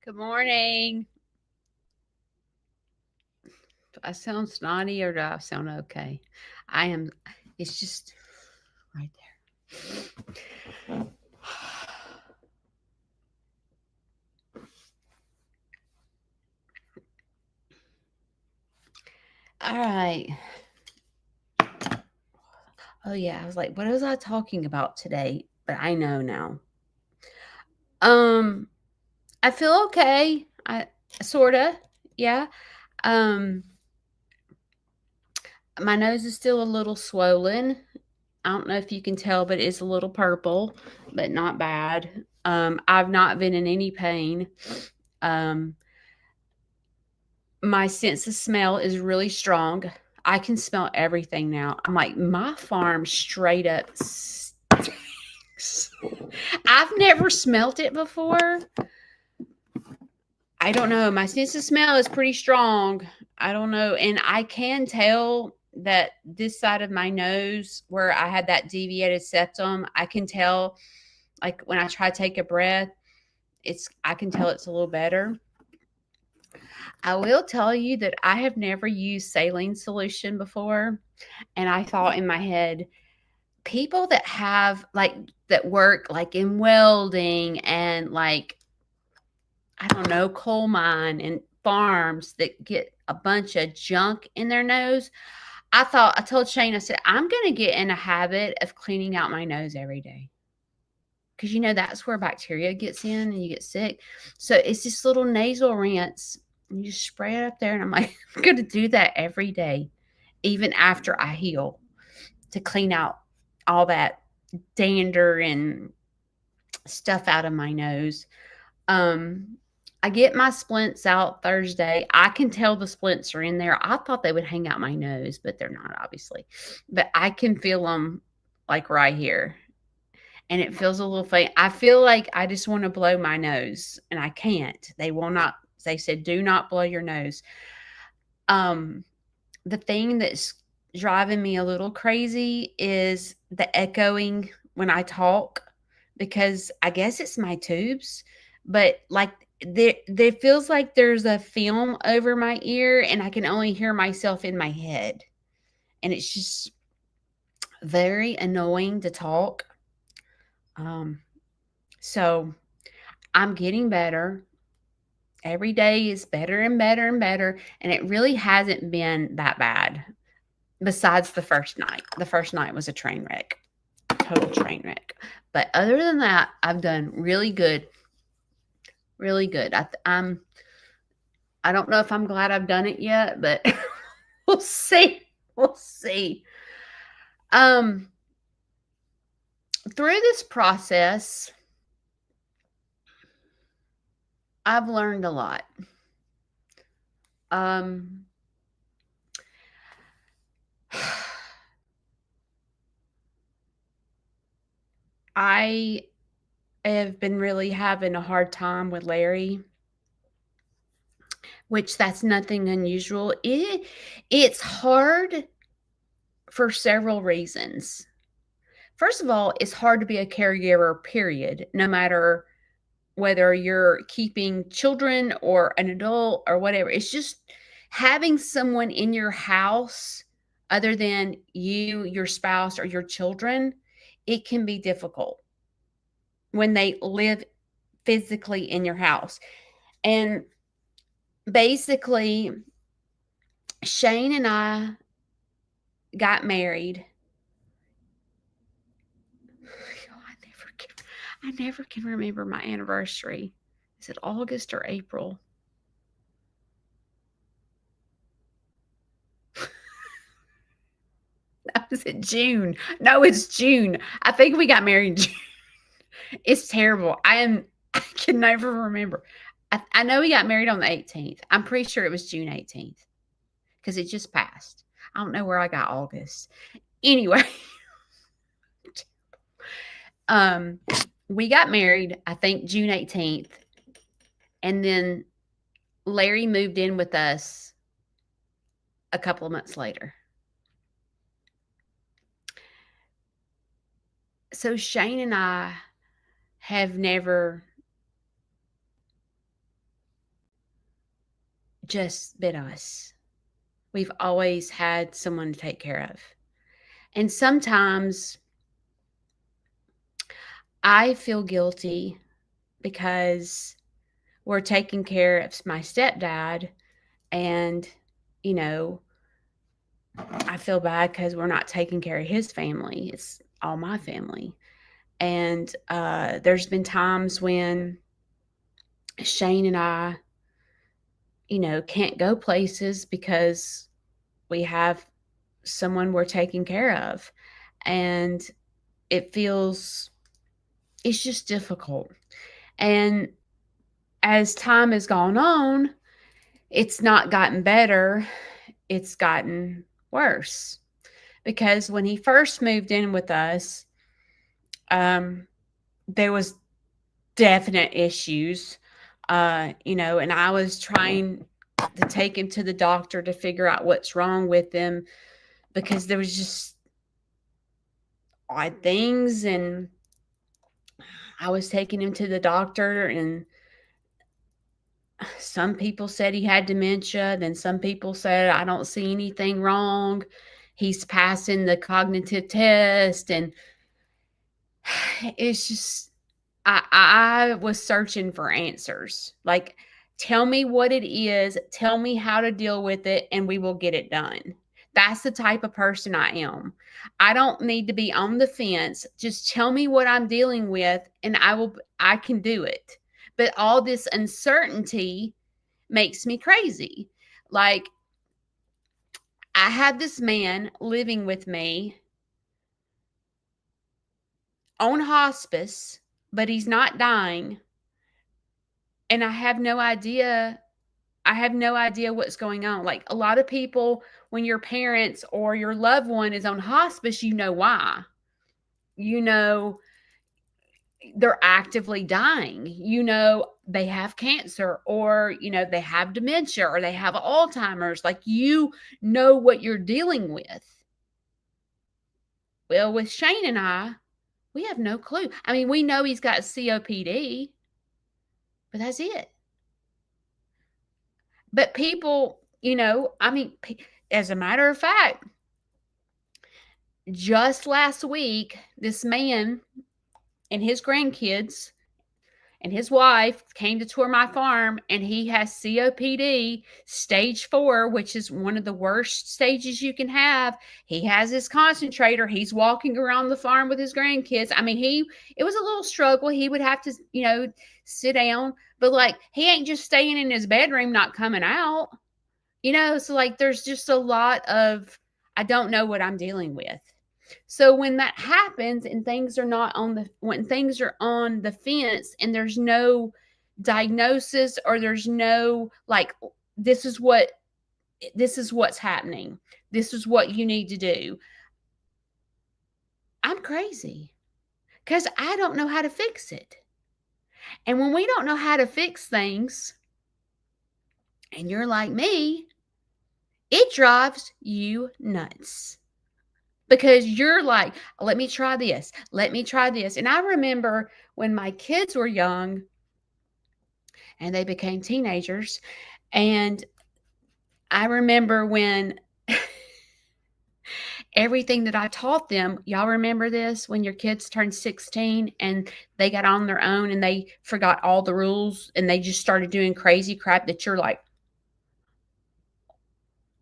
Good morning. Do I sound snotty or do I sound okay? I am, it's just right there. All right. Oh, yeah. I was like, what was I talking about today? But I know now. Um, I feel okay. I sorta, yeah. Um, my nose is still a little swollen. I don't know if you can tell, but it's a little purple, but not bad. I've not been in any pain. Um, my sense of smell is really strong. I can smell everything now. I'm like, my farm straight up stinks. I've never smelt it before. I don't know. My sense of smell is pretty strong. I don't know. And I can tell that this side of my nose, where I had that deviated septum, I can tell, like when I try to take a breath, I can tell it's a little better. I will tell you that I have never used saline solution before. And I thought in my head, people that have like that work like in welding and like, I don't know, coal mine and farms that get a bunch of junk in their nose. I told Shane, I said, I'm going to get in a habit of cleaning out my nose every day. Because that's where bacteria gets in and you get sick. So it's this little nasal rinse. And you just spray it up there. And I'm like, I'm going to do that every day, even after I heal, to clean out all that dander and stuff out of my nose. Um, I get my splints out Thursday. I can tell the splints are in there. I thought they would hang out my nose, but they're not, obviously. But I can feel them like right here. And it feels a little faint. I feel like I just want to blow my nose, and I can't. They will not. They said, do not blow your nose. Um, the thing that's driving me a little crazy is the echoing when I talk, because I guess it's my tubes, but like there feels like there's a film over my ear and I can only hear myself in my head. And it's just very annoying to talk. Um, so I'm getting better. Every day is better and better and better. And it really hasn't been that bad. Besides the first night. The first night was a train wreck, total train wreck. But other than that, I've done really good, really good. I don't know if I'm glad I've done it yet, but we'll see. We'll see. Um, through this process, I've learned a lot. Um, I have been really having a hard time with Larry, which that's nothing unusual. It's hard for several reasons. First of all, it's hard to be a caregiver, period, no matter whether you're keeping children or an adult or whatever. It's just having someone in your house other than you, your spouse, or your children. It can be difficult when they live physically in your house. And basically, Shane and I got married. I never can remember my anniversary. Is it August or April? Was it June? No, it's June. I think we got married in June. It's terrible. I can never remember. I know we got married on the 18th. I'm pretty sure it was June 18th because it just passed. I don't know where I got August. Anyway, um, we got married, I think June 18th. And then Larry moved in with us a couple of months later. So Shane and I have never just been us. We've always had someone to take care of. And sometimes I feel guilty because we're taking care of my stepdad, and, you know, I feel bad because we're not taking care of his family. It's all my family. And there's been times when Shane and I, can't go places because we have someone we're taking care of. And it's just difficult. And as time has gone on, it's not gotten better, it's gotten worse. Because when he first moved in with us, there was definite issues, and I was trying to take him to the doctor to figure out what's wrong with him, because there was just odd things, and I was taking him to the doctor, and some people said he had dementia. Then some people said, I don't see anything wrong. He's passing the cognitive test. And it's just, I was searching for answers. Like, tell me what it is, tell me how to deal with it, and we will get it done. That's the type of person I am. I don't need to be on the fence. Just tell me what I'm dealing with, and I can do it. But all this uncertainty makes me crazy. Like, I had this man living with me on hospice, but he's not dying. And I have no idea. I have no idea what's going on. Like, a lot of people, when your parents or your loved one is on hospice, you know why. You know they're actively dying. You know they have cancer, or they have dementia, or they have Alzheimer's. Like, you know what you're dealing with. Well, with Shane and I, we have no clue. I mean, we know he's got COPD, but that's it. But people, as a matter of fact, just last week, this man and his grandkids and his wife came to tour my farm, and he has COPD stage 4, which is one of the worst stages you can have. He has his concentrator. He's walking around the farm with his grandkids. I mean, it was a little struggle. He would have to, sit down, but like, he ain't just staying in his bedroom, not coming out, so like, there's just a lot of, I don't know what I'm dealing with. So when that happens and things are when things are on the fence and there's no diagnosis, or there's no, like, this is what's happening, this is what you need to do, I'm crazy, because I don't know how to fix it. And when we don't know how to fix things, and you're like me, it drives you nuts. Because you're like, let me try this. Let me try this. And I remember when my kids were young and they became teenagers. And I remember when everything that I taught them, y'all remember this? When your kids turned 16 and they got on their own and they forgot all the rules and they just started doing crazy crap that you're like,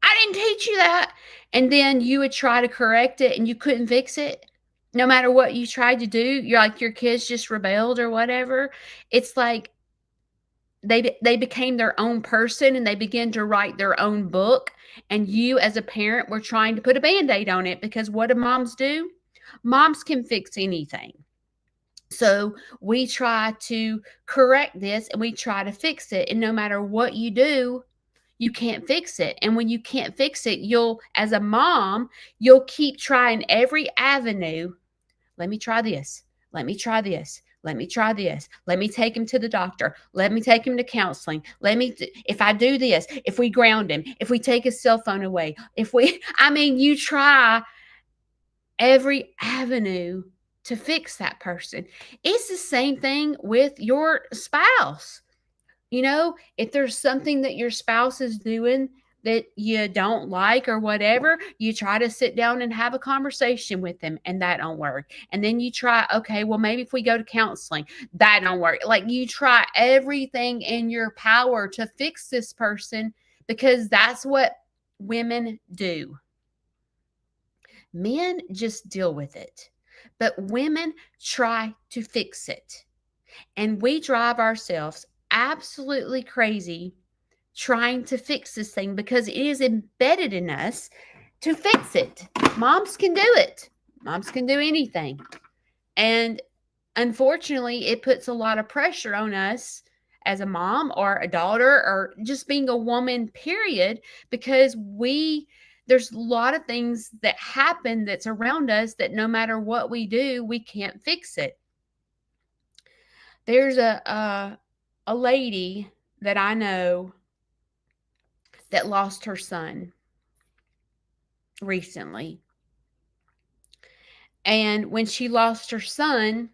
I didn't teach you that. And then you would try to correct it and you couldn't fix it. No matter what you tried to do, you're like, your kids just rebelled or whatever. It's like they became their own person and they began to write their own book. And you, as a parent, were trying to put a Band-Aid on it, because what do moms do? Moms can fix anything. So we try to correct this and we try to fix it. And no matter what you do, you can't fix it. And when you can't fix it, as a mom, you'll keep trying every avenue. Let me try this. Let me try this. Let me try this. Let me take him to the doctor. Let me take him to counseling. If I do this, if we ground him, if we take his cell phone away, you try every avenue to fix that person. It's the same thing with your spouse. If there's something that your spouse is doing that you don't like or whatever, you try to sit down and have a conversation with them, and that don't work. And then you try, okay, well, maybe if we go to counseling, that don't work. Like, you try everything in your power to fix this person, because that's what women do. Men just deal with it, but women try to fix it. And we drive ourselves absolutely crazy trying to fix this thing, because it is embedded in us to fix it. Moms can do it. Moms can do anything. And unfortunately, it puts a lot of pressure on us as a mom or a daughter or just being a woman, period, because there's a lot of things that happen that's around us that no matter what we do, we can't fix it. There's a lady that I know that lost her son recently. And when she lost her son,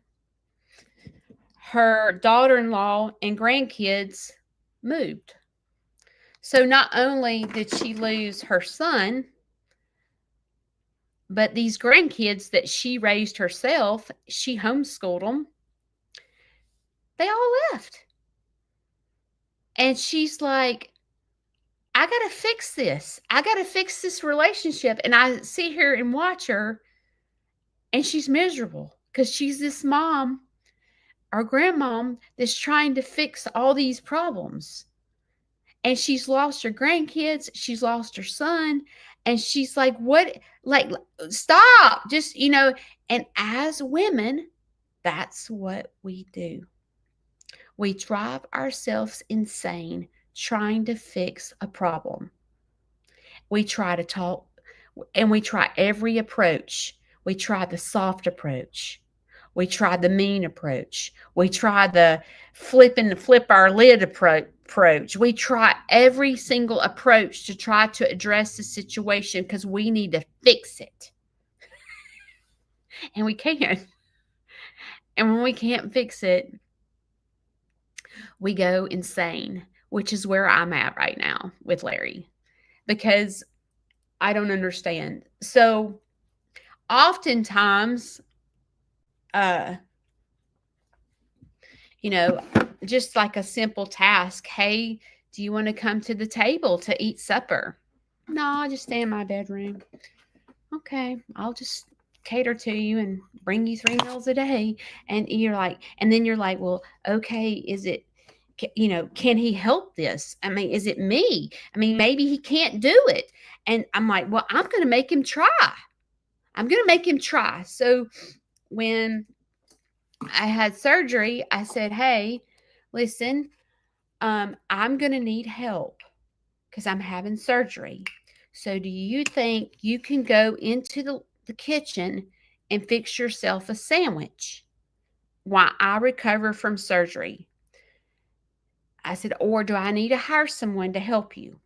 her daughter-in-law and grandkids moved. So not only did she lose her son, but these grandkids that she raised herself, she homeschooled them, they all left. And she's like, I got to fix this. I got to fix this relationship. And I sit here and watch her, and she's miserable because she's this mom or grandmom that's trying to fix all these problems. And she's lost her grandkids. She's lost her son. And she's like, what? Like, stop. Just, and as women, that's what we do. We drive ourselves insane trying to fix a problem. We try to talk, and we try every approach. We try the soft approach. We try the mean approach. We try the flip our lid approach. We try every single approach to try to address the situation because we need to fix it. And we can't. And when we can't fix it, we go insane, which is where I'm at right now with Larry, because I don't understand. So oftentimes, just like a simple task. Hey, do you want to come to the table to eat supper? No, I'll just stay in my bedroom. Okay, I'll just cater to you and bring you 3 meals a day. And then you're like, well, okay, is it, can he help this? I mean, is it me? I mean, maybe he can't do it. And I'm like, well, I'm going to make him try. So when I had surgery, I said, hey, listen, I'm going to need help because I'm having surgery. So do you think you can go into the kitchen and fix yourself a sandwich while I recover from surgery? I said, or do I need to hire someone to help you?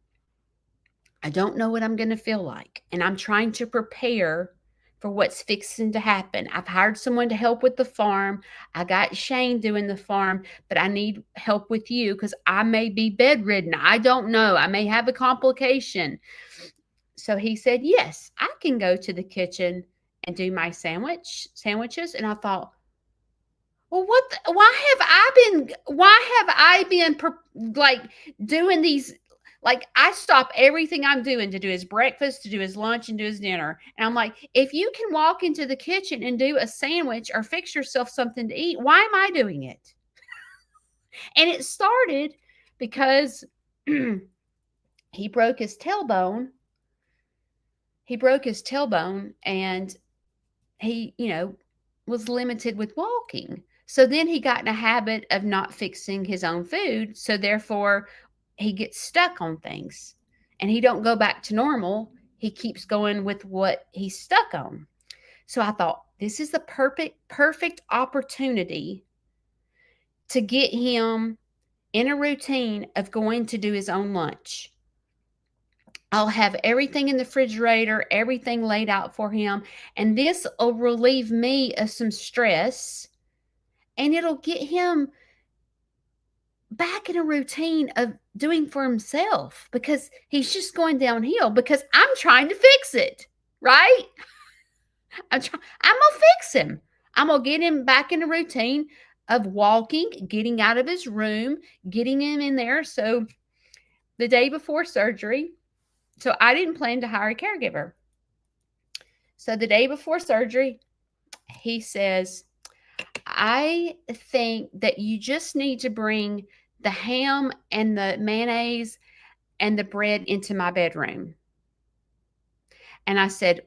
I don't know what I'm going to feel like, and I'm trying to prepare for what's fixing to happen. I've hired someone to help with the farm. I got Shane doing the farm, but I need help with you because I may be bedridden. I don't know. I may have a complication. So he said, yes, I can go to the kitchen and do my sandwiches. And I thought, well, why have I been like doing these? Like, I stop everything I'm doing to do his breakfast, to do his lunch, and do his dinner. And I'm like, if you can walk into the kitchen and do a sandwich or fix yourself something to eat, why am I doing it? And it started because he broke his tailbone. And he, was limited with walking. So then he got in a habit of not fixing his own food. So therefore, he gets stuck on things and he don't go back to normal. He keeps going with what he's stuck on. So I thought, this is the perfect opportunity to get him in a routine of going to do his own lunch. I'll have everything in the refrigerator, everything laid out for him. And this will relieve me of some stress, and it'll get him back in a routine of doing for himself because he's just going downhill because I'm trying to fix it, right? I'm going to fix him. I'm going to get him back in a routine of walking, getting out of his room, getting him in there. So the day before surgery, so I didn't plan to hire a caregiver. So the day before surgery, he says, I think that you just need to bring the ham and the mayonnaise and the bread into my bedroom. And I said,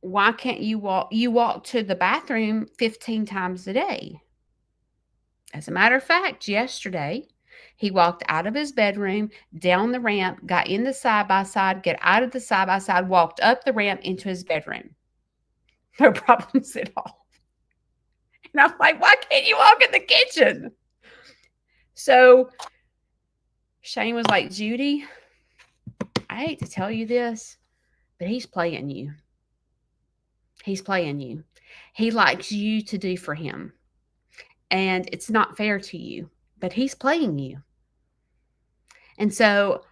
why can't you walk? You walk to the bathroom 15 times a day. As a matter of fact, yesterday, he walked out of his bedroom, down the ramp, got in the side-by-side, get out of the side-by-side, walked up the ramp into his bedroom. No problems at all. And I'm like, why can't you walk in the kitchen? So Shane was like, Judy, I hate to tell you this, but he's playing you. He's playing you. He likes you to do for him. And it's not fair to you, but he's playing you. And so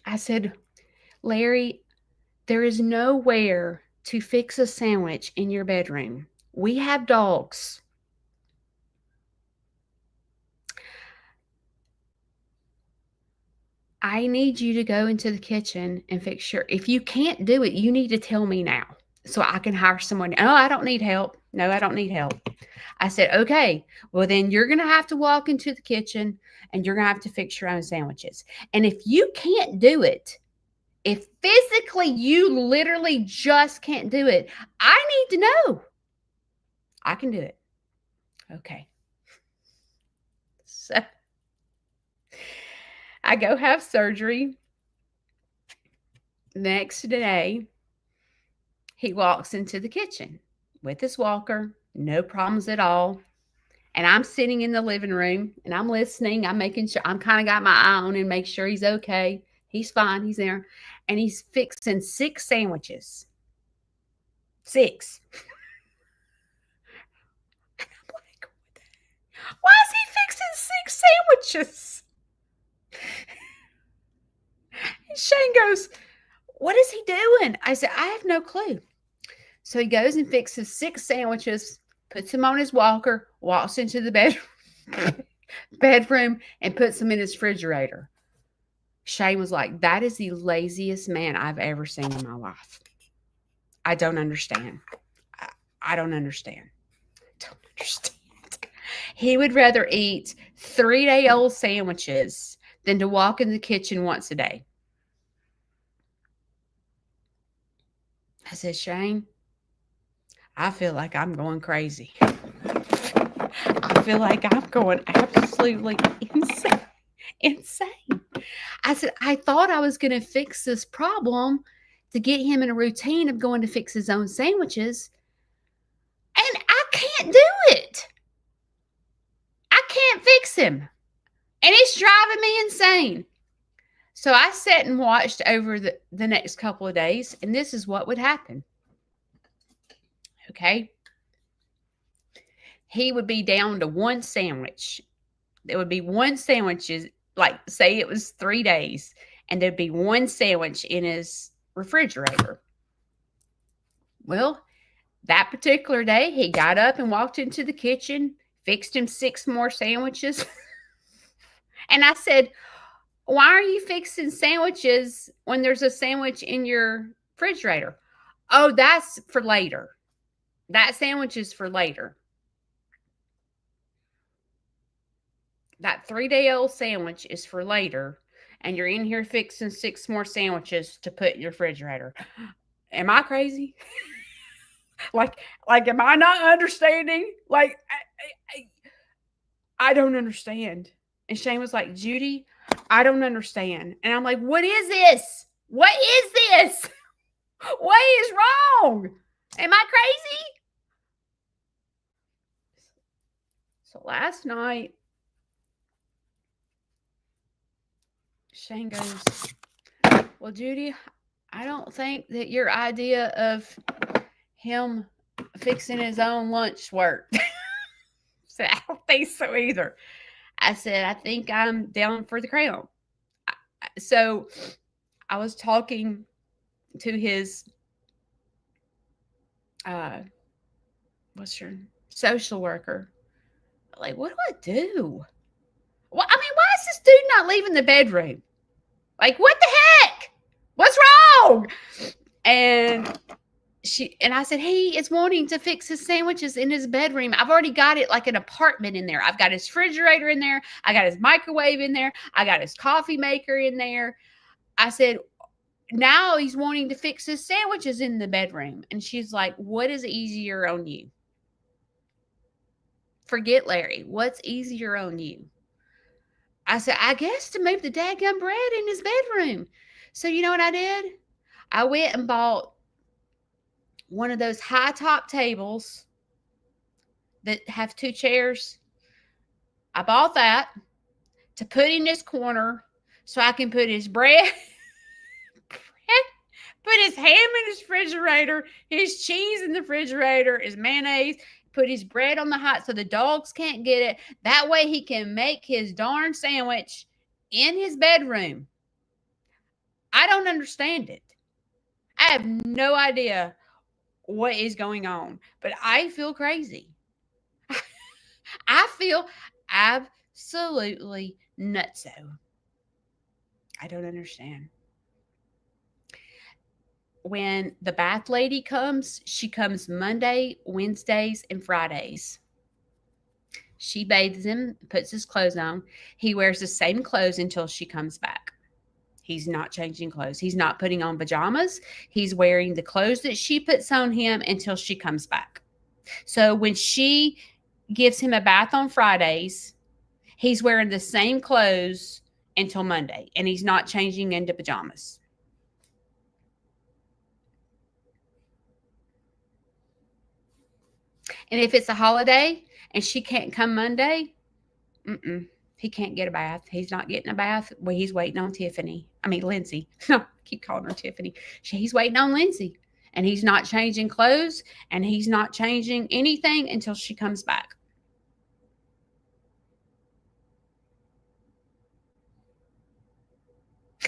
I said, Larry, there is nowhere to fix a sandwich in your bedroom. We have dogs. I need you to go into the kitchen and fix your, if you can't do it, you need to tell me now so I can hire someone. Oh, I don't need help. No, I don't need help. I said, okay, well then you're going to have to walk into the kitchen and you're going to have to fix your own sandwiches. And if you can't do it, if physically you literally just can't do it, I need to know. I can do it. Okay. So I go have surgery. Next day, he walks into the kitchen with his walker, no problems at all. And I'm sitting in the living room and I'm listening. I'm making sure, I'm kind of got my eye on him, make sure he's okay. He's fine. He's there. And he's fixing 6 sandwiches. 6. And I'm like, why is he fixing 6 sandwiches? And Shane goes, what is he doing? I said, I have no clue. So he goes and fixes 6 sandwiches, puts them on his walker, walks into the bedroom, and puts them in his refrigerator. Shane was like, that is the laziest man I've ever seen in my life. I don't understand. I don't understand. Don't understand. He would rather eat 3-day-old sandwiches than to walk in the kitchen once a day. I said, Shane, I feel like I'm going crazy. I feel like I'm going absolutely insane. I said, I thought I was going to fix this problem to get him in a routine of going to fix his own sandwiches. And I can't do it. I can't fix him. And it's driving me insane. So I sat and watched over the next couple of days, and this is what would happen. Okay. He would be down to 1 sandwich. There would be 1 sandwich, like say it was 3 days, and there'd be 1 sandwich in his refrigerator. Well, that particular day, he got up and walked into the kitchen, fixed him 6 more sandwiches. And I said, why are you fixing sandwiches when there's a sandwich in your refrigerator? Oh, that's for later. That sandwich is for later. That 3-day-old sandwich is for later, and you're in here fixing 6 more sandwiches to put in your refrigerator. Am I crazy? like, am I not understanding? Like, I don't understand. And Shane was like, Judy, I don't understand. And I'm like, what is this? What is this? What is wrong? Am I crazy? So last night, Shane goes, well, Judy, I don't think that your idea of him fixing his own lunch worked. said, I don't think so either. I said, I think I'm down for the crown. So I was talking to his, what's your social worker? Like, what do I do? Well, I mean, why is this dude not leaving the bedroom? Like, what the heck? What's wrong? And I said, he is wanting to fix his sandwiches in his bedroom. I've already got it like an apartment in there. I've got his refrigerator in there. I got his microwave in there. I got his coffee maker in there. I said, now he's wanting to fix his sandwiches in the bedroom. And she's like, what is easier on you? Forget Larry. What's easier on you? I said, I guess to move the daggum bread in his bedroom. So you know what I did? I went and bought one of those high top tables that have 2 chairs. I bought that to put in this corner so I can put his bread, put his ham in his refrigerator, his cheese in the refrigerator, his mayonnaise, put his bread on the hot so the dogs can't get it. That way he can make his darn sandwich in his bedroom. I don't understand it. I have no idea what is going on, but I feel crazy. I feel absolutely nutso. I don't understand. When the bath lady comes, she comes Monday, Wednesdays, and Fridays. She bathes him, puts his clothes on. He wears the same clothes until she comes back. He's not changing clothes. He's not putting on pajamas. He's wearing the clothes that she puts on him until she comes back. So when she gives him a bath on Fridays, he's wearing the same clothes until Monday, and he's not changing into pajamas. And if it's a holiday and she can't come Monday, he can't get a bath. He's not getting a bath. Well, he's waiting on Tiffany. I mean, Lindsay. I keep calling her Tiffany. He's waiting on Lindsay. And he's not changing clothes, and he's not changing anything until she comes back. I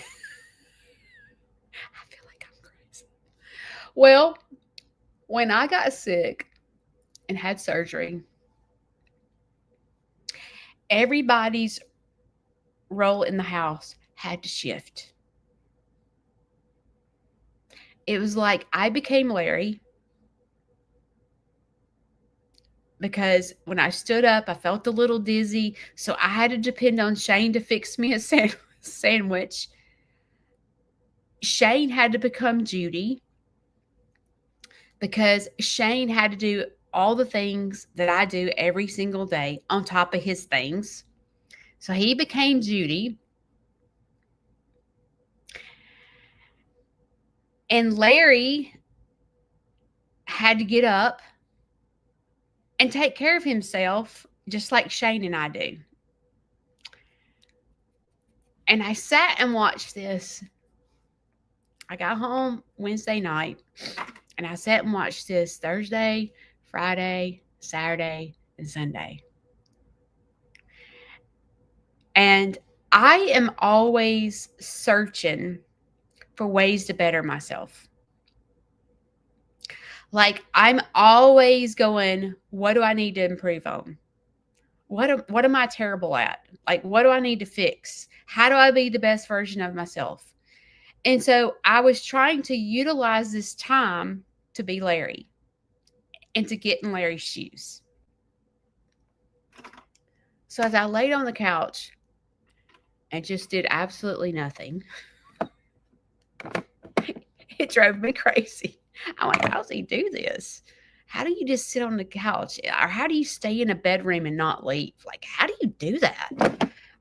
feel like I'm crazy. Well, when I got sick and had surgery, everybody's role in the house had to shift. It was like I became Larry because when I stood up, I felt a little dizzy. So I had to depend on Shane to fix me a sandwich. Shane had to become Judy because Shane had to do all the things that I do every single day on top of his things. So he became Judy. And Larry had to get up and take care of himself just like Shane and I do. And I sat and watched this. I got home Wednesday night, and I sat and watched this Thursday, Friday, Saturday, and Sunday. And I am always searching for ways to better myself. Like, I'm always going, what do I need to improve on? What am I terrible at? Like, what do I need to fix? How do I be the best version of myself? And so I was trying to utilize this time to be Larry and to get in Larry's shoes. So as I laid on the couch and just did absolutely nothing, it drove me crazy. I'm like, how does he do this? How do you just sit on the couch? Or how do you stay in a bedroom and not leave? Like, how do you do that?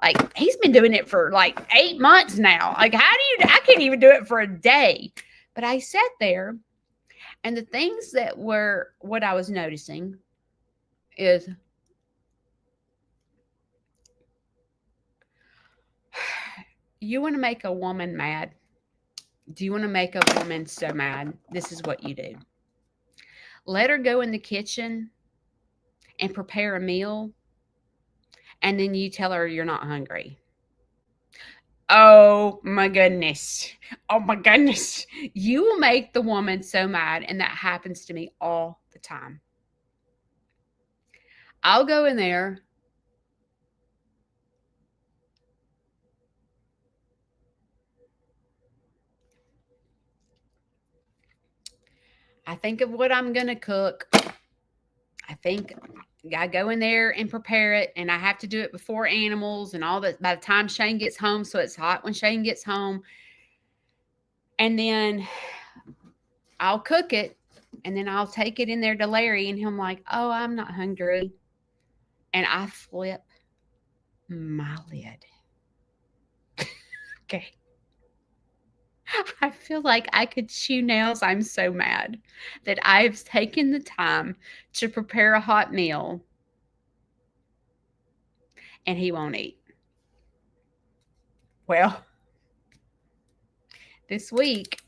Like, he's been doing it for like 8 months now. Like, I can't even do it for a day. But I sat there, and the things that were what I was noticing is you want to make a woman mad. Do you want to make a woman so mad? This is what you do. Let her go in the kitchen and prepare a meal, and then you tell her you're not hungry. Oh my goodness. Oh my goodness. You will make the woman so mad, and that happens to me all the time. I'll go in there. I think of what I'm going to cook. I think I go in there and prepare it, and I have to do it before animals and all that by the time Shane gets home, so it's hot when Shane gets home. And then I'll cook it, and then I'll take it in there to Larry, and him like, "Oh, I'm not hungry." And I flip my lid. Okay. I feel like I could chew nails. I'm so mad that I've taken the time to prepare a hot meal and he won't eat. Well, this week,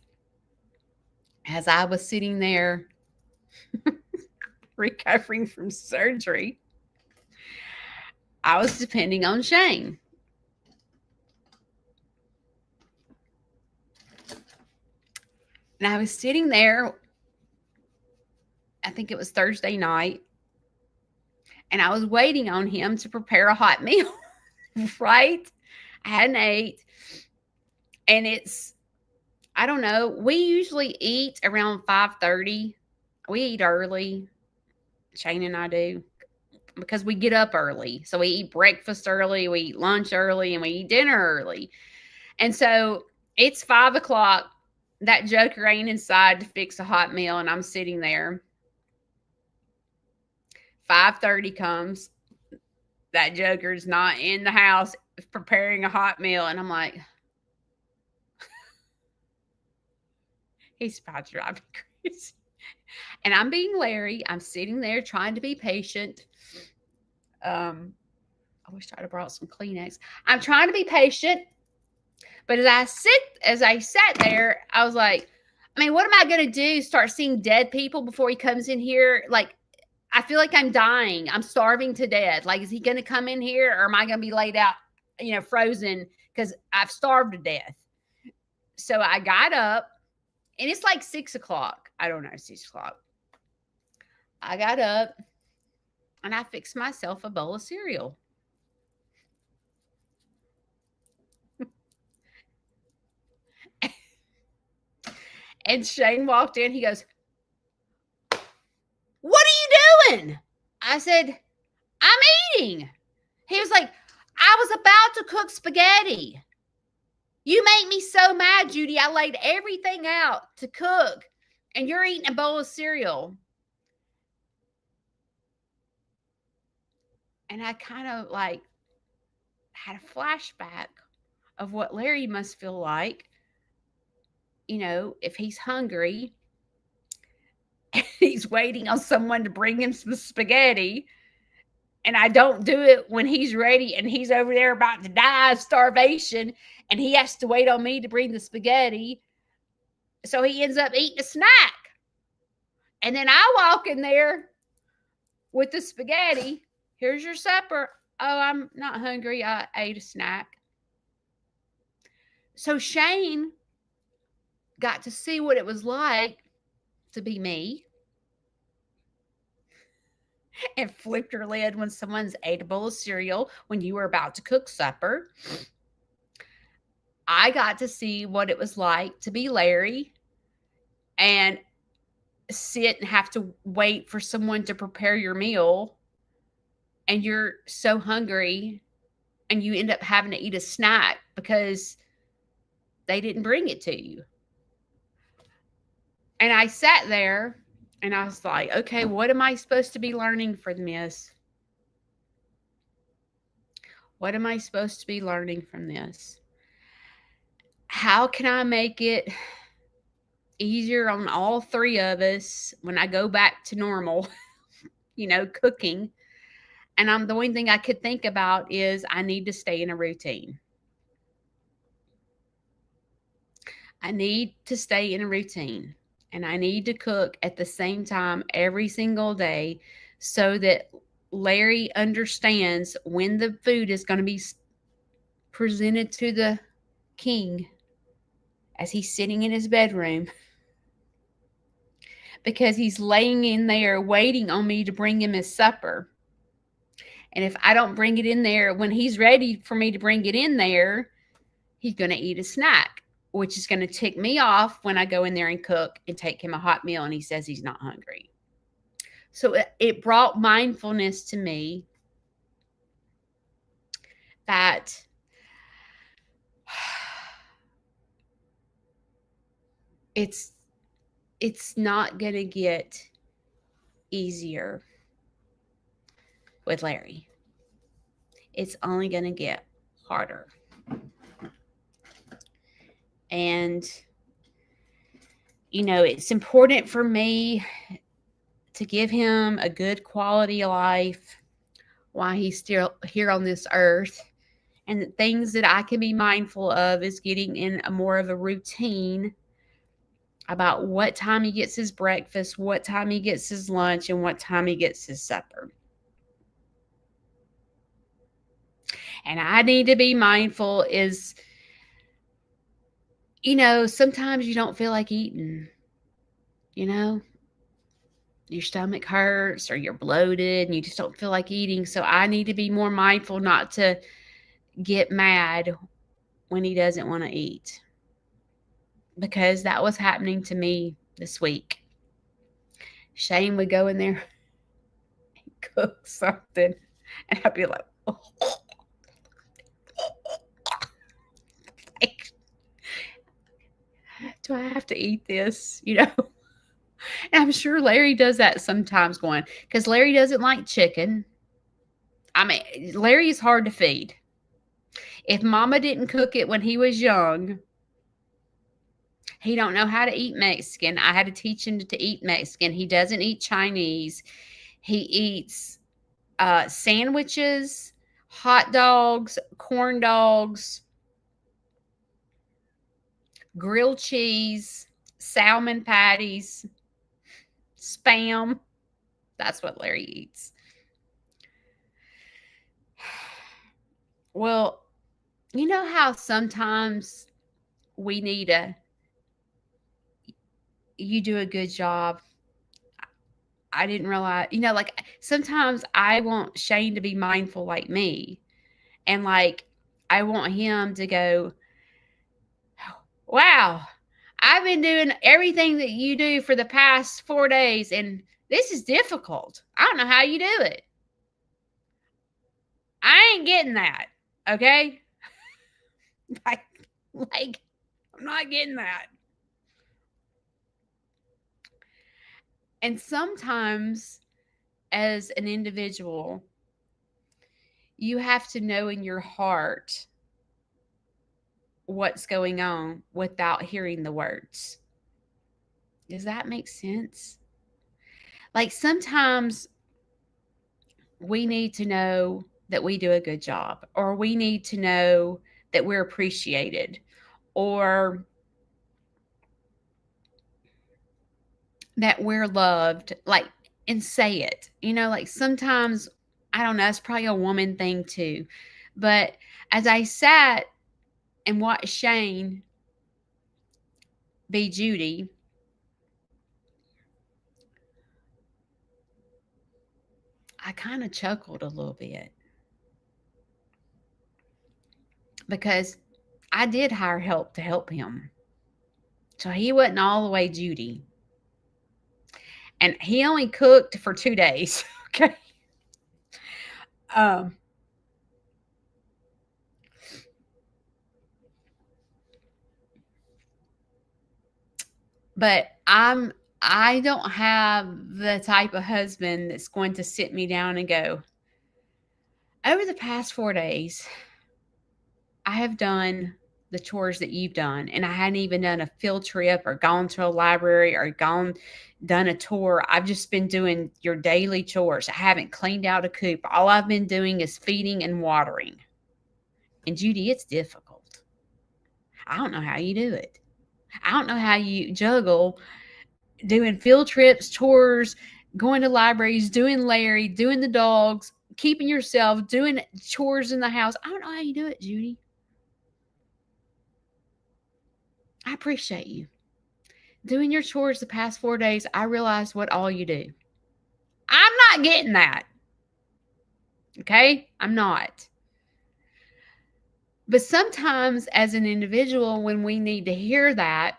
as I was sitting there recovering from surgery, I was depending on Shane. And I was sitting there, I think it was Thursday night, and I was waiting on him to prepare a hot meal, right? I hadn't ate. And I don't know, we usually eat around 5:30. We eat early. Shane and I do, because we get up early. So we eat breakfast early, we eat lunch early, and we eat dinner early. And so it's 5 o'clock. That joker ain't inside to fix a hot meal, and I'm sitting there. 5:30 comes. That joker's not in the house preparing a hot meal, and I'm like, he's about to drive me crazy. And I'm being Larry. I'm sitting there trying to be patient. I wish I'd have brought some Kleenex. I'm trying to be patient. But as I sat there, I was like, I mean, what am I going to do? Start seeing dead people before he comes in here? Like, I feel like I'm dying. I'm starving to death. Like, is he going to come in here, or am I going to be laid out, frozen because I've starved to death? So I got up, and it's like 6 o'clock. I don't know, 6 o'clock. I got up, and I fixed myself a bowl of cereal. And Shane walked in. He goes, "What are you doing?" I said, "I'm eating." He was like, "I was about to cook spaghetti. You make me so mad, Judy. I laid everything out to cook, and you're eating a bowl of cereal." And I kind of like had a flashback of what Larry must feel like, if he's hungry and he's waiting on someone to bring him some spaghetti, and I don't do it when he's ready, and he's over there about to die of starvation, and he has to wait on me to bring the spaghetti. So he ends up eating a snack. And then I walk in there with the spaghetti. "Here's your supper." "Oh, I'm not hungry. I ate a snack." So Shane got to see what it was like to be me, and flipped her lid when someone's ate a bowl of cereal when you were about to cook supper. I got to see what it was like to be Larry and sit and have to wait for someone to prepare your meal, and you're so hungry, and you end up having to eat a snack because they didn't bring it to you. And I sat there, and I was like, okay, what am I supposed to be learning from this? What am I supposed to be learning from this? How can I make it easier on all three of us when I go back to normal, cooking? And the only thing I could think about is I need to stay in a routine. I need to stay in a routine, and I need to cook at the same time every single day so that Larry understands when the food is going to be presented to the king as he's sitting in his bedroom, because he's laying in there waiting on me to bring him his supper. And if I don't bring it in there when he's ready for me to bring it in there, he's going to eat a snack, which is going to tick me off when I go in there and cook and take him a hot meal and he says he's not hungry. So it brought mindfulness to me that it's not going to get easier with Larry. It's only going to get harder. And, it's important for me to give him a good quality of life while he's still here on this earth. And the things that I can be mindful of is getting in more of a routine about what time he gets his breakfast, what time he gets his lunch, and what time he gets his supper. And I need to be mindful is, sometimes you don't feel like eating, your stomach hurts or you're bloated and you just don't feel like eating. So I need to be more mindful not to get mad when he doesn't want to eat, because that was happening to me this week. Shane would go in there and cook something and I'd be like, oh. Do I have to eat this? And I'm sure Larry does that sometimes, because Larry doesn't like chicken. I mean, Larry is hard to feed. If mama didn't cook it when he was young, he don't know how to eat Mexican. I had to teach him to eat Mexican. He doesn't eat Chinese. He eats sandwiches, hot dogs, corn dogs, grilled cheese, salmon patties, Spam. That's what Larry eats. Well, you know how sometimes we need you do a good job. I didn't realize, like sometimes I want Shane to be mindful like me. And like, I want him to go, wow, I've been doing everything that you do for the past 4 days, and this is difficult. I don't know how you do it. I ain't getting that. Okay? like, I'm not getting that. And sometimes, as an individual, you have to know in your heart what's going on without hearing the words. Does that make sense? Like sometimes we need to know that we do a good job, or we need to know that we're appreciated, or that we're loved, like, and say it. Like sometimes, I don't know, it's probably a woman thing too. But as I sat and watched Shane be Judy, I kind of chuckled a little bit, because I did hire help to help him. So he wasn't all the way Judy. And he only cooked for 2 days. Okay. But I don't have the type of husband that's going to sit me down and go, over the past 4 days, I have done the chores that you've done, and I hadn't even done a field trip or gone to a library or done a tour. I've just been doing your daily chores. I haven't cleaned out a coop. All I've been doing is feeding and watering. And Judy, it's difficult. I don't know how you do it. I don't know how you juggle doing field trips, tours, going to libraries, doing Larry, doing the dogs, keeping yourself, doing chores in the house. I don't know how you do it, Judy. I appreciate you. Doing your chores the past 4 days, I realized what all you do. I'm not getting that. Okay? I'm not. But sometimes, as an individual, when we need to hear that,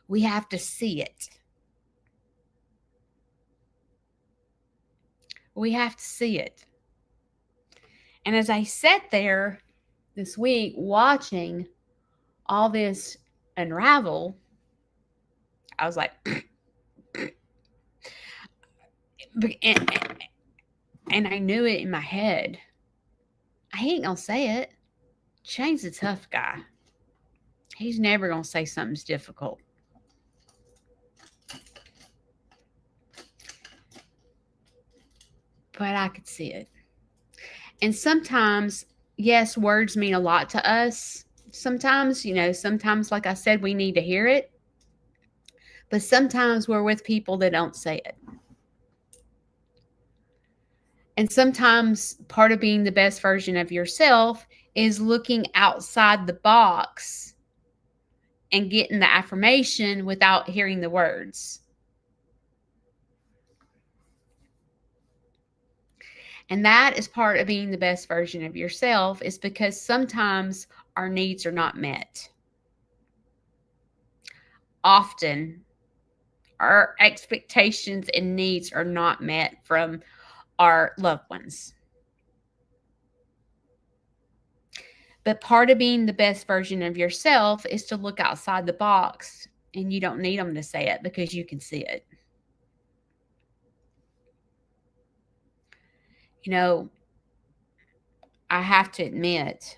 we have to see it. We have to see it. And as I sat there this week watching all this unravel, I was like, and I knew it in my head. I ain't gonna say it. Shane's a tough guy. He's never gonna say something's difficult. But I could see it. And sometimes, yes, words mean a lot to us. Sometimes, sometimes, like I said, we need to hear it. But sometimes we're with people that don't say it. And sometimes part of being the best version of yourself is looking outside the box and getting the affirmation without hearing the words. And that is part of being the best version of yourself, is because sometimes our needs are not met. Often, our expectations and needs are not met from our loved ones. But part of being the best version of yourself is to look outside the box, and you don't need them to say it because you can see it. I have to admit,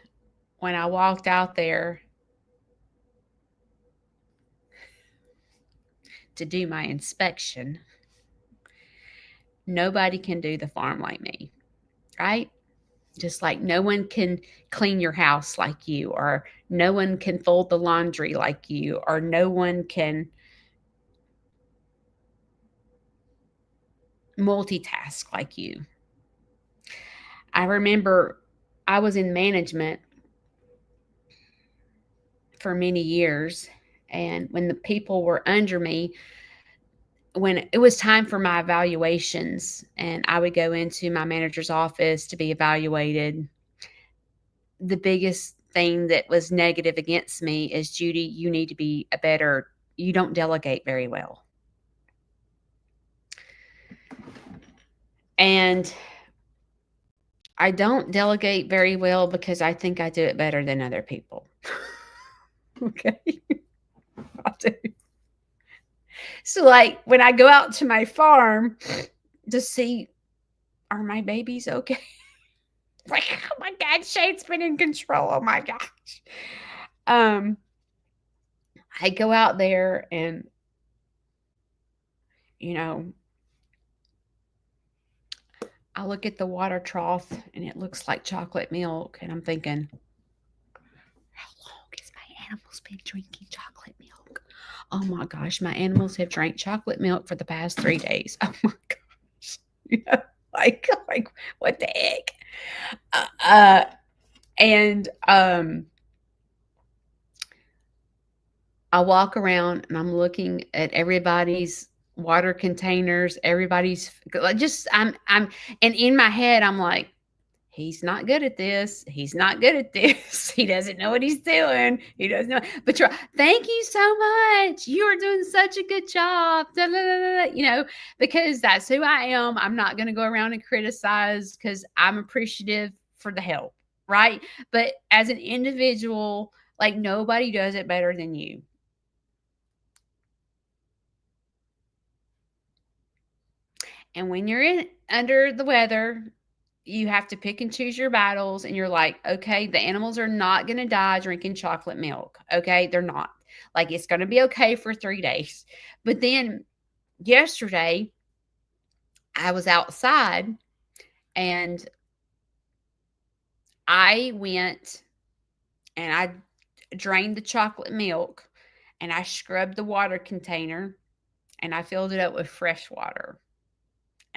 when I walked out there to do my inspection, nobody can do the farm like me, right? Just like no one can clean your house like you, or no one can fold the laundry like you, or no one can multitask like you. I remember I was in management for many years, and when the people were under me, when it was time for my evaluations and I would go into my manager's office to be evaluated, the biggest thing that was negative against me is, Judy, you don't delegate very well. And I don't delegate very well because I think I do it better than other people. Okay. I do. So, like, when I go out to my farm to see, are my babies okay? Like, oh my God, Shane's been in control. Oh my gosh. I go out there and, I look at the water trough and it looks like chocolate milk. And I'm thinking, how long has my animals been drinking chocolate milk? Oh my gosh, my animals have drank chocolate milk for the past 3 days. Oh my gosh. Like what the heck? And I walk around and I'm looking at everybody's water containers, everybody's and in my head, I'm like, he's not good at this. He's not good at this. He doesn't know what he's doing. He doesn't know. But thank you so much. You are doing such a good job. Da, da, da, da, because that's who I am. I'm not going to go around and criticize because I'm appreciative for the help, right? But as an individual, like, nobody does it better than you. And when you're under the weather, you have to pick and choose your battles, and you're like, okay, the animals are not going to die drinking chocolate milk. Okay. They're not. Like, it's going to be okay for 3 days. But then yesterday, I was outside and I went and I drained the chocolate milk and I scrubbed the water container and I filled it up with fresh water.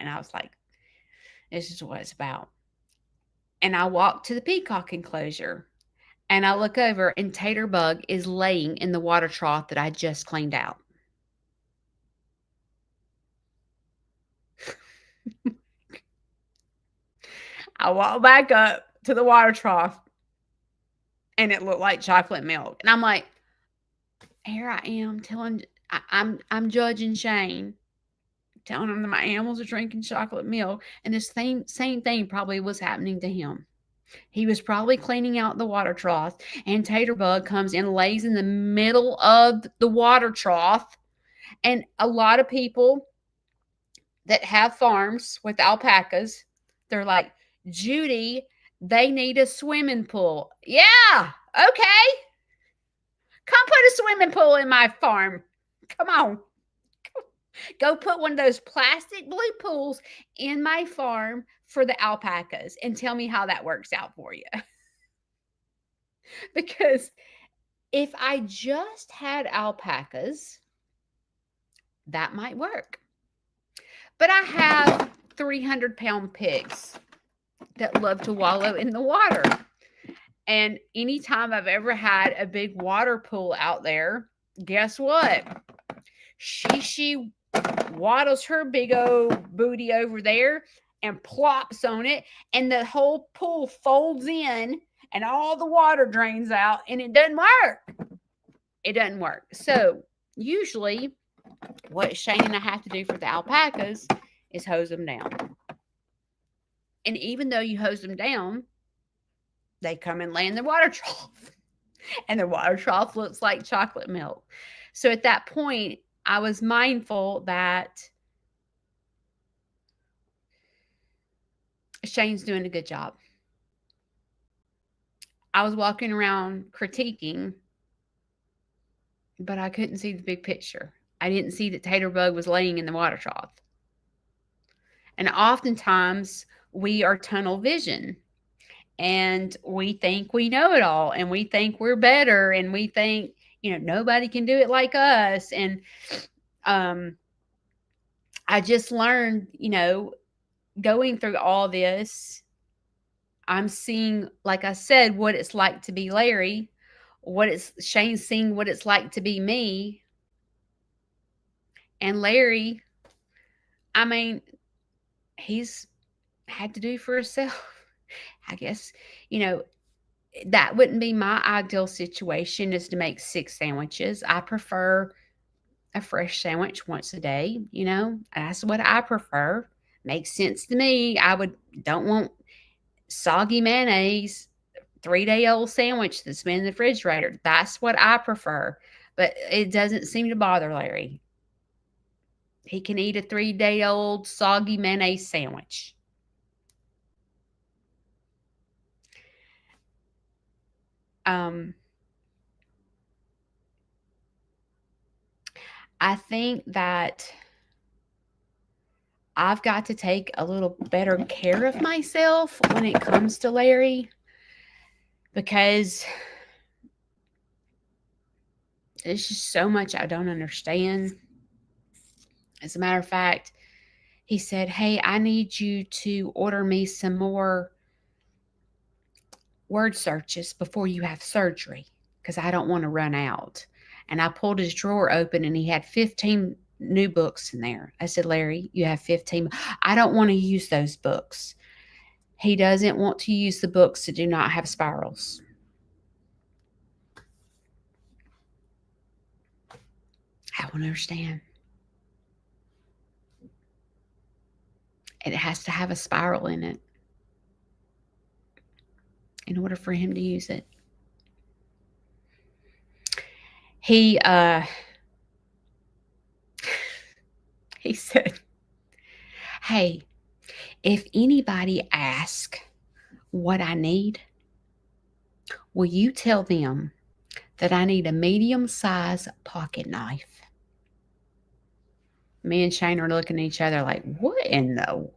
And I was like, this is what it's about. And I walked to the peacock enclosure and I look over and Tater Bug is laying in the water trough that I just cleaned out. I walked back up to the water trough and it looked like chocolate milk. And I'm like, here I am telling, I'm judging Shane, telling him that my animals are drinking chocolate milk. And this same thing probably was happening to him. He was probably cleaning out the water trough, and Tater Bug comes and lays in the middle of the water trough. And a lot of people that have farms with alpacas, they're like, Judy, they need a swimming pool. Yeah, okay. Come put a swimming pool in my farm. Come on. Go put one of those plastic blue pools in my farm for the alpacas and tell me how that works out for you. Because if I just had alpacas, that might work. But I have 300-pound pigs that love to wallow in the water. And anytime I've ever had a big water pool out there, guess what? She waddles her big old booty over there and plops on it, and the whole pool folds in and all the water drains out, and it doesn't work. It doesn't work. So usually what Shane and I have to do for the alpacas is hose them down. And even though you hose them down, they come and lay in the water trough. And the water trough looks like chocolate milk. So at that point, I was mindful that Shane's doing a good job. I was walking around critiquing, but I couldn't see the big picture. I didn't see that Tater Bug was laying in the water trough. And oftentimes we are tunnel vision and we think we know it all and we think we're better and we think, nobody can do it like us. And I just learned, going through all this, I'm seeing, like I said, what it's like to be Larry, Shane's seeing what it's like to be me. And Larry, I mean, he's had to do for himself. I guess, that wouldn't be my ideal situation, is to make 6 sandwiches. I prefer a fresh sandwich once a day. That's what I prefer. Makes sense to me. Don't want soggy mayonnaise, 3-day-old sandwich that's been in the refrigerator. That's what I prefer. But it doesn't seem to bother Larry. He can eat a 3-day-old soggy mayonnaise sandwich. I think that I've got to take a little better care of myself when it comes to Larry, because there's just so much I don't understand. As a matter of fact, he said, hey, I need you to order me some more word searches before you have surgery, because I don't want to run out. And I pulled his drawer open and he had 15 new books in there. I said, Larry, you have 15. I don't want to use those books. He doesn't want to use the books that do not have spirals. I don't understand. It has to have a spiral in it in order for him to use it. He said, hey, if anybody asks what I need, will you tell them that I need a medium-sized pocket knife? Me and Shane are looking at each other like, what in the,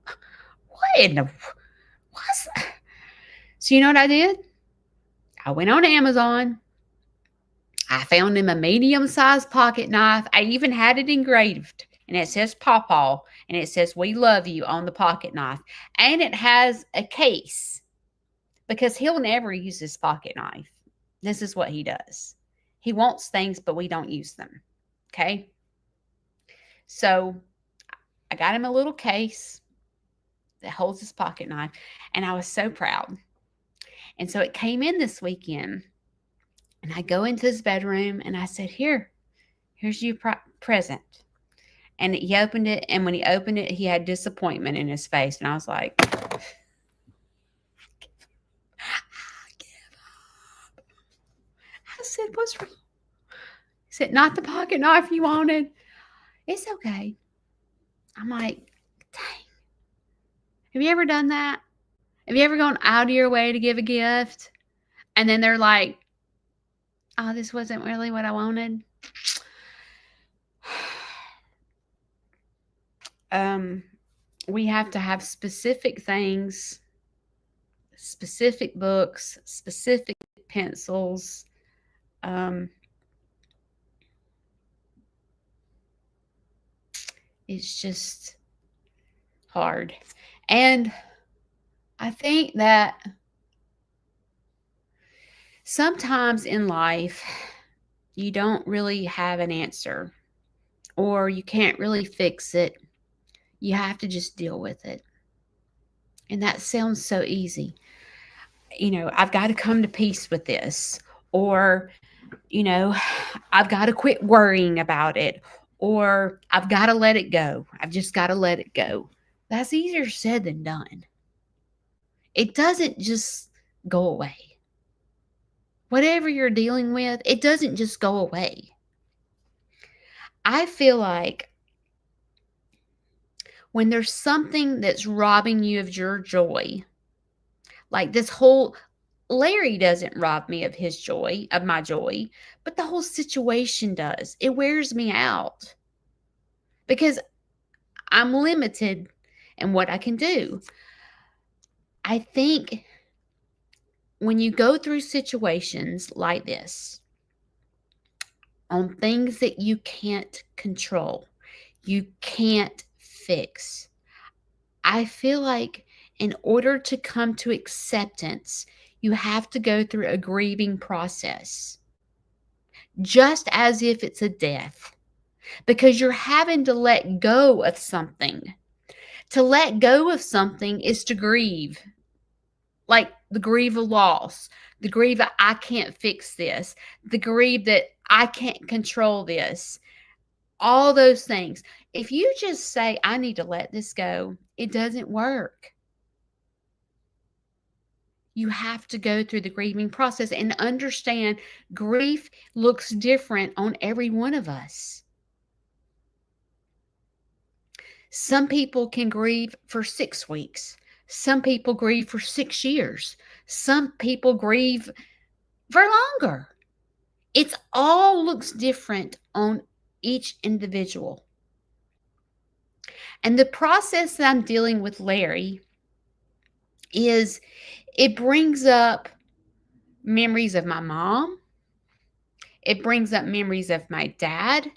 what's that? So you know what I did? I went on Amazon. I found him a medium-sized pocket knife. I even had it engraved. and it says Pawpaw, and it says "We love you" on the pocket knife, and it has a case because he'll never use his pocket knife. This is what he does. He wants things, but we don't use them. Okay. So I got him a little case that holds his pocket knife, and I was so proud. And so it came in this weekend, and I go into his bedroom and I said, here's your present. And he opened it, and when he opened it, he had disappointment in his face. And I was like, I give up. I said, what's wrong? He said, not the pocket knife you wanted. It's okay. I'm like, dang. Have you ever done that? Have you ever gone out of your way to give a gift, and then they're like, oh, this wasn't really what I wanted? We have to have specific things, specific books, specific pencils. It's just hard. And I think that sometimes in life, you don't really have an answer, or you can't really fix it. You have to just deal with it. And that sounds so easy. I've got to come to peace with this, or, I've got to quit worrying about it, or I've got to let it go. I've just got to let it go. That's easier said than done. It doesn't just go away. Whatever you're dealing with, it doesn't just go away. I feel like when there's something that's robbing you of your joy, like this whole Larry doesn't rob me of his joy, of my joy, but the whole situation does. It wears me out because I'm limited in what I can do. I think when you go through situations like this, on things that you can't control, you can't fix, I feel like in order to come to acceptance, you have to go through a grieving process, just as if it's a death, because you're having to let go of something. To let go of something is to grieve, like the grieve of loss, the grieve that I can't fix this, the grieve that I can't control this, all those things. If you just say, I need to let this go, it doesn't work. You have to go through the grieving process and understand grief looks different on every one of us. Some people can grieve for 6 weeks. Some people grieve for 6 years. Some people grieve for longer. It all looks different on each individual. And the process that I'm dealing with Larry is it brings up memories of my mom. It brings up memories of my dad.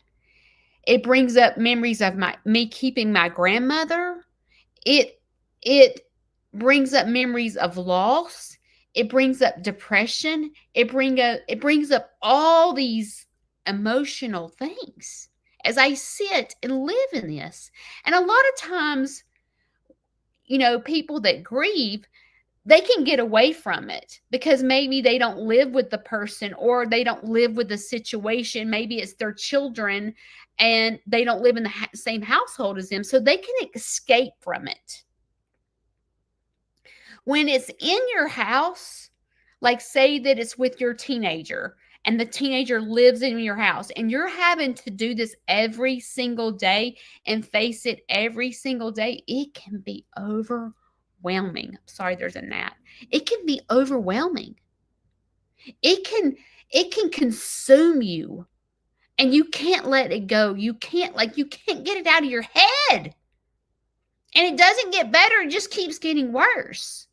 It brings up memories of me keeping my grandmother. It brings up memories of loss. It brings up depression. It brings up all these emotional things as I sit and live in this. And a lot of times, people that grieve, they can get away from it because maybe they don't live with the person, or they don't live with the situation. Maybe it's their children and they don't live in the same household as them, so they can escape from it. When it's in your house, like say that it's with your teenager and the teenager lives in your house and you're having to do this every single day and face it every single day, it can be overwhelming. Sorry, there's a gnat. It can be overwhelming. It can consume you, and you can't let it go. You can't get it out of your head. And it doesn't get better, it just keeps getting worse.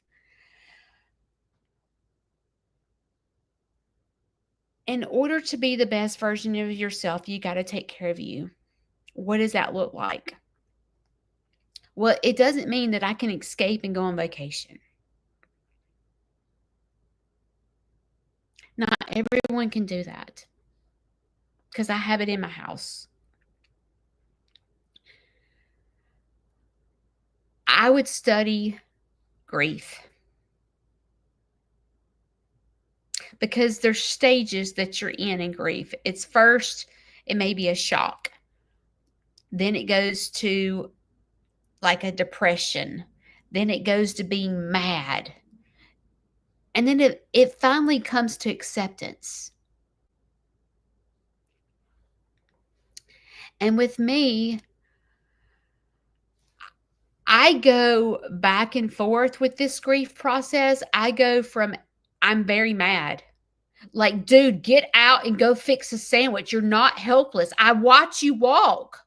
In order to be the best version of yourself, you got to take care of you. What does that look like? Well, it doesn't mean that I can escape and go on vacation. Not everyone can do that because I have it in my house. I would study grief because there's stages that you're in grief. It's first, it may be a shock. Then it goes to like a depression. Then it goes to being mad. And then it finally comes to acceptance. And with me, I go back and forth with this grief process. I go from, I'm very mad. Like, dude, get out and go fix a sandwich. You're not helpless. I watch you walk.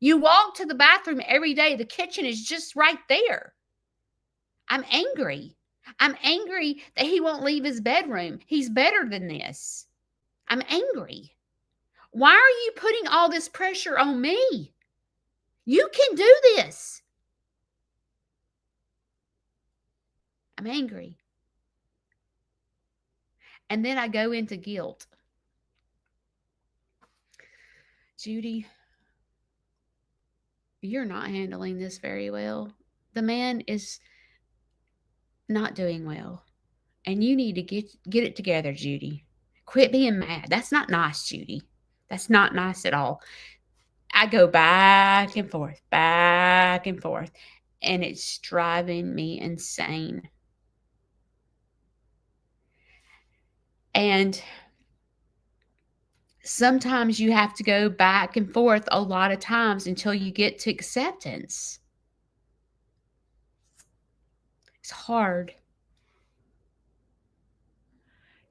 You walk to the bathroom every day. The kitchen is just right there. I'm angry. I'm angry that he won't leave his bedroom. He's better than this. I'm angry. Why are you putting all this pressure on me? You can do this. I'm angry. And then I go into guilt. Judy, you're not handling this very well. The man is not doing well. And you need to get it together, Judy. Quit being mad. That's not nice, Judy. That's not nice at all. I go back and forth, and it's driving me insane. And sometimes you have to go back and forth a lot of times until you get to acceptance. It's hard.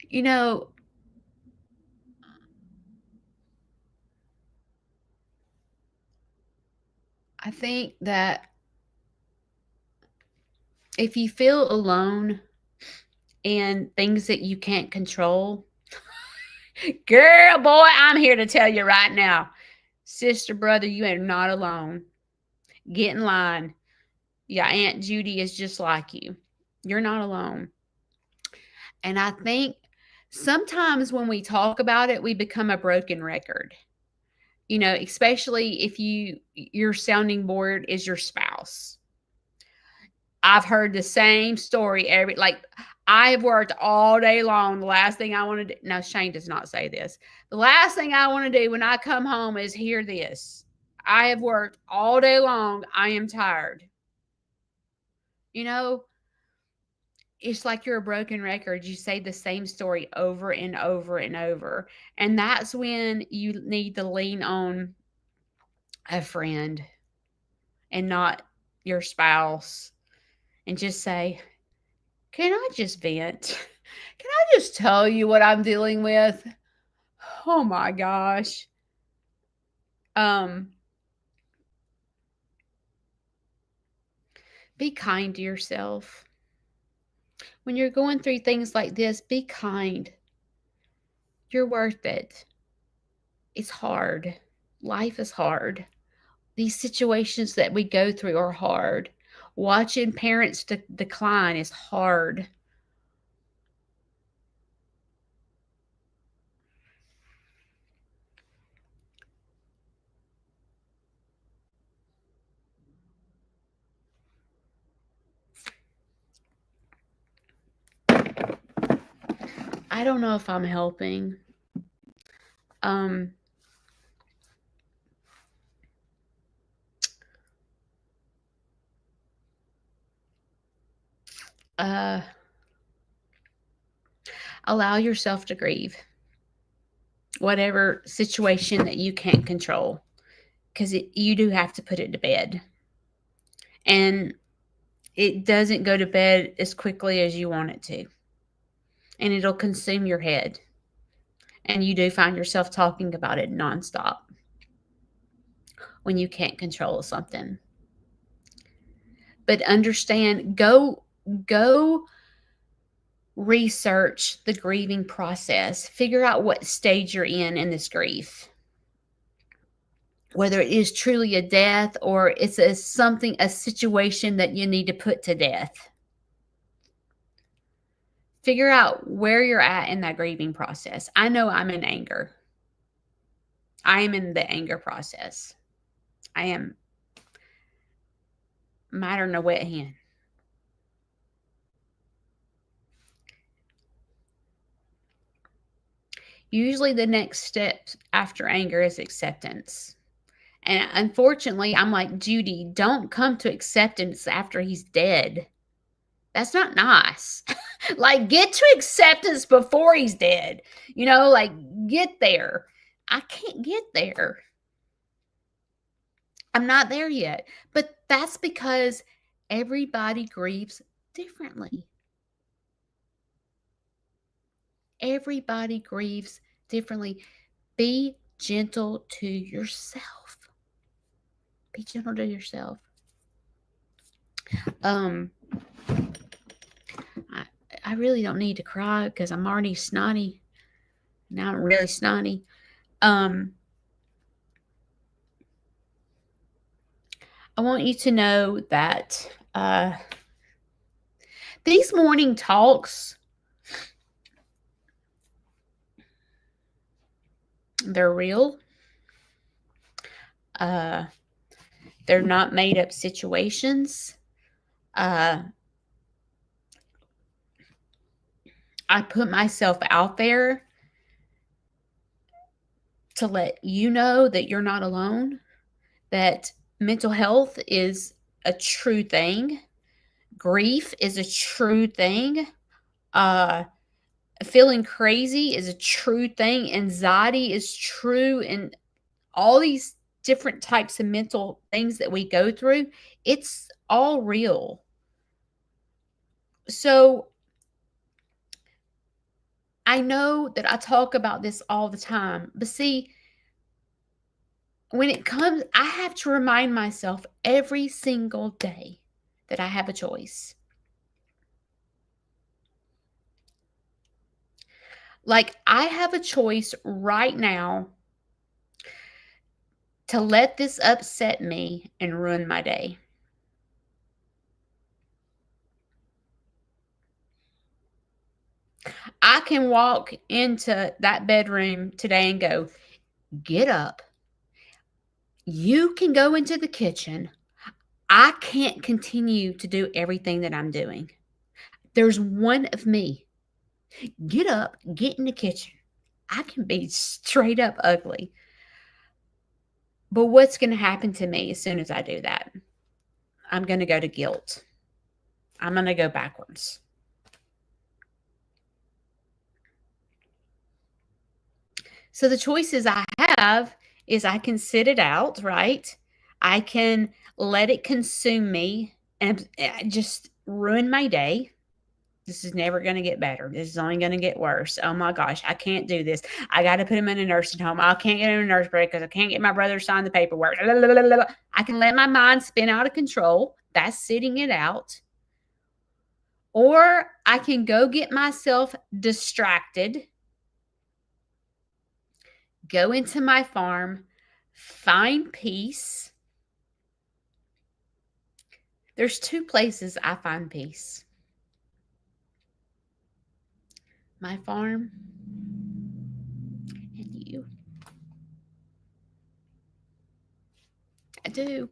You know, I think that if you feel alone in things that you can't control, girl, boy, I'm here to tell you right now, sister, brother, you are not alone. Get in line. Yeah, Aunt Judy is just like you. You're not alone. And I think sometimes when we talk about it, we become a broken record. You know, especially if your sounding board is your spouse. I've heard the same story I've worked all day long. The last thing I want to do, no, Shane does not say this. The last thing I want to do when I come home is hear this. I have worked all day long. I am tired. You know, it's like you're a broken record. You say the same story over and over and over. And that's when you need to lean on a friend and not your spouse and just say, can I just vent? Can I just tell you what I'm dealing with? Oh my gosh. Be kind to yourself. When you're going through things like this, be kind. You're worth it. It's hard. Life is hard. These situations that we go through are hard. Watching parents decline is hard. I don't know if I'm helping. Allow yourself to grieve whatever situation that you can't control, because you do have to put it to bed, and it doesn't go to bed as quickly as you want it to, and it'll consume your head, and you do find yourself talking about it nonstop when you can't control something. But understand, go research the grieving process. Figure out what stage you're in this grief. whether it is truly a death or it's a situation that you need to put to death. Figure out where you're at in that grieving process. I know I'm in anger. I am in the anger process. I am madder than a wet hen. Usually the next step after anger is acceptance. And unfortunately, I'm like, Judy, don't come to acceptance after he's dead. That's not nice. Like, get to acceptance before he's dead. Like, get there. I can't get there. I'm not there yet. But that's because everybody grieves differently. Everybody grieves differently. Be gentle to yourself. Be gentle to yourself. I really don't need to cry because I'm already snotty. Now I'm really snotty. I want you to know that these morning talks, they're real. They're not made up situations. I put myself out there to let you know that you're not alone, that mental health is a true thing. Grief is a true thing. Feeling crazy is a true thing. Anxiety is true. And all these different types of mental things that we go through, it's all real. So I know that I talk about this all the time, but see, when it comes, I have to remind myself every single day that I have a choice. Like, I have a choice right now to let this upset me and ruin my day. I can walk into that bedroom today and go, get up. You can go into the kitchen. I can't continue to do everything that I'm doing. There's one of me. Get up, get in the kitchen. I can be straight up ugly. But what's going to happen to me as soon as I do that? I'm going to go to guilt. I'm going to go backwards. So the choices I have is I can sit it out, right? I can let it consume me and just ruin my day. This is never going to get better. This is only going to get worse. Oh my gosh, I can't do this. I got to put him in a nursing home. I can't get him in a nurse break because I can't get my brother to sign the paperwork. I can let my mind spin out of control. That's sitting it out. Or I can go get myself distracted, go into my farm, find peace. There's two places I find peace: my farm and you. I do.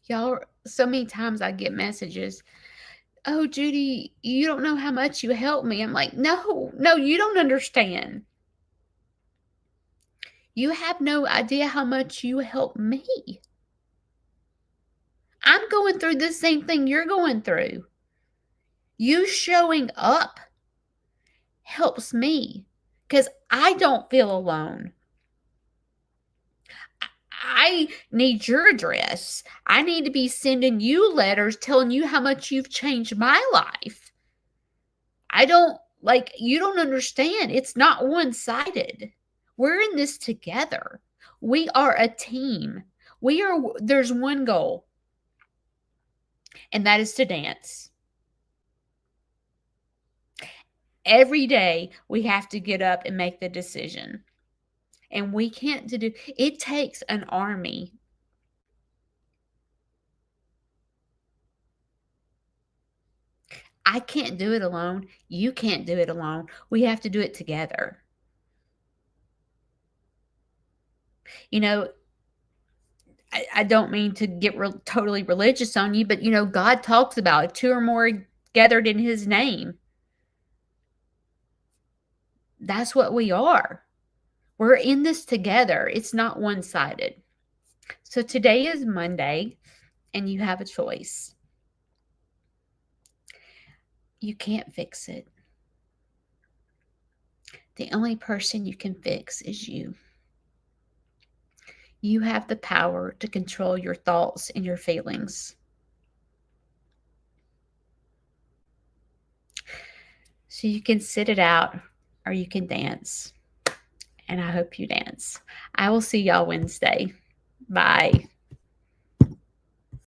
Y'all, so many times I get messages, oh, Judy, you don't know how much you helped me. I'm like, no, you don't understand. You have no idea how much you helped me. I'm going through the same thing you're going through. You showing up helps me because I don't feel alone. I need your address. I need to be sending you letters telling you how much you've changed my life. You don't understand. It's not one-sided. We're in this together. We are a team. There's one goal, and that is to dance. Every day we have to get up and make the decision. And we can't do it takes an army. I can't do it alone. You can't do it alone. We have to do it together. You know, I don't mean to get totally religious on you, but God talks about it, two or more gathered in his name. That's what we are. We're in this together. It's not one sided. So today is Monday, and you have a choice. You can't fix it. The only person you can fix is you. You have the power to control your thoughts and your feelings. So you can sit it out or you can dance. And I hope you dance. I will see y'all Wednesday. Bye.